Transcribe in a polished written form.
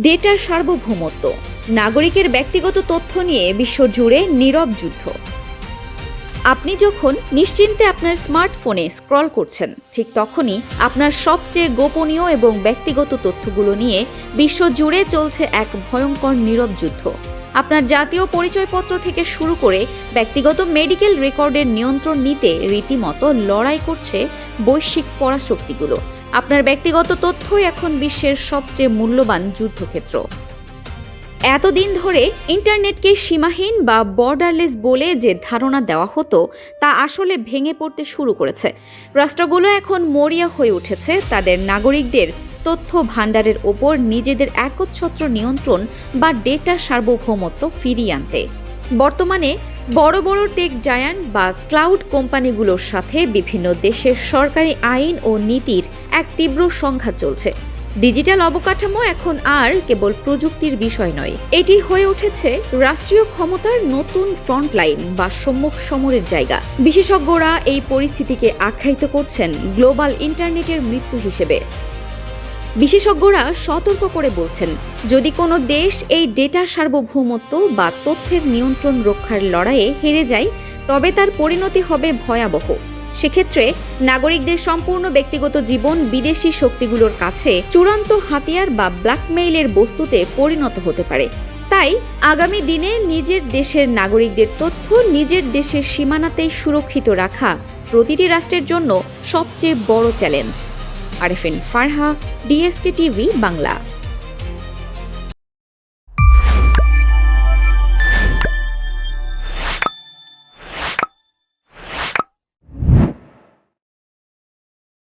ডেটার সার্বভৌমত্ব, নাগরিকের ব্যক্তিগত তথ্য নিয়ে বিশ্বজুড়ে নীরব যুদ্ধ। আপনি যখন নিশ্চিন্তে আপনার স্মার্টফোনে স্ক্রল করছেন, ঠিক তখনই আপনার সবচেয়ে গোপনীয় এবং ব্যক্তিগত তথ্যগুলো নিয়ে বিশ্বজুড়ে চলছে এক ভয়ঙ্কর নীরব যুদ্ধ। আপনার জাতীয় পরিচয়পত্র থেকে শুরু করে ব্যক্তিগত মেডিকেল রেকর্ডের নিয়ন্ত্রণ নিতে রীতিমতো লড়াই করছে বৈশ্বিক পরাশক্তিগুলো। আপনার ব্যক্তিগত তথ্যই এখন বিশ্বের সবচেয়ে মূল্যবান যুদ্ধক্ষেত্র। এতদিন ধরে ইন্টারনেটকে সীমাহীন বা বর্ডারলেস বলে যে ধারণা দেওয়া হতো, তা আসলে ভেঙে পড়তে শুরু করেছে। রাষ্ট্রগুলো এখন মরিয়া হয়ে উঠেছে তাদের নাগরিকদের তথ্য ভাণ্ডারের ওপর নিজেদের একচ্ছত্র নিয়ন্ত্রণ বা ডেটার সার্বভৌমত্ব ফিরিয়ে আনতে। বর্তমানে বড় বড় টেক জায়ান্ট বা ক্লাউড কোম্পানিগুলোর সাথে বিভিন্ন দেশের সরকারি আইন ও নীতির এক তীব্র সংঘাত চলছে। ডিজিটাল অবকাঠামো এখন আর কেবল প্রযুক্তির বিষয় নয়, এটি হয়ে উঠেছে রাষ্ট্রীয় ক্ষমতার নতুন ফ্রন্টলাইন বা সম্মুখ সমরের জায়গা। বিশেষজ্ঞরা এই পরিস্থিতিকে আখ্যায়িত করছেন গ্লোবাল ইন্টারনেটের মৃত্যু হিসেবে। বিশেষজ্ঞরা সতর্ক করে বলছেন, যদি কোনো দেশ এই ডেটা সার্বভৌমত্ব বা তথ্যের নিয়ন্ত্রণ রক্ষার লড়াইয়ে হেরে যায়, তবে তার পরিণতি হবে ভয়াবহ। সেক্ষেত্রে নাগরিকদের সম্পূর্ণ ব্যক্তিগত জীবন বিদেশি শক্তিগুলোর কাছে চূড়ান্ত হাতিয়ার বা ব্ল্যাকমেইলের বস্তুতে পরিণত হতে পারে। তাই আগামী দিনে নিজের দেশের নাগরিকদের তথ্য নিজের দেশের সীমানাতেই সুরক্ষিত রাখা প্রতিটি রাষ্ট্রের জন্য সবচেয়ে বড় challenge. Arefin Farha, DSK TV Bangla.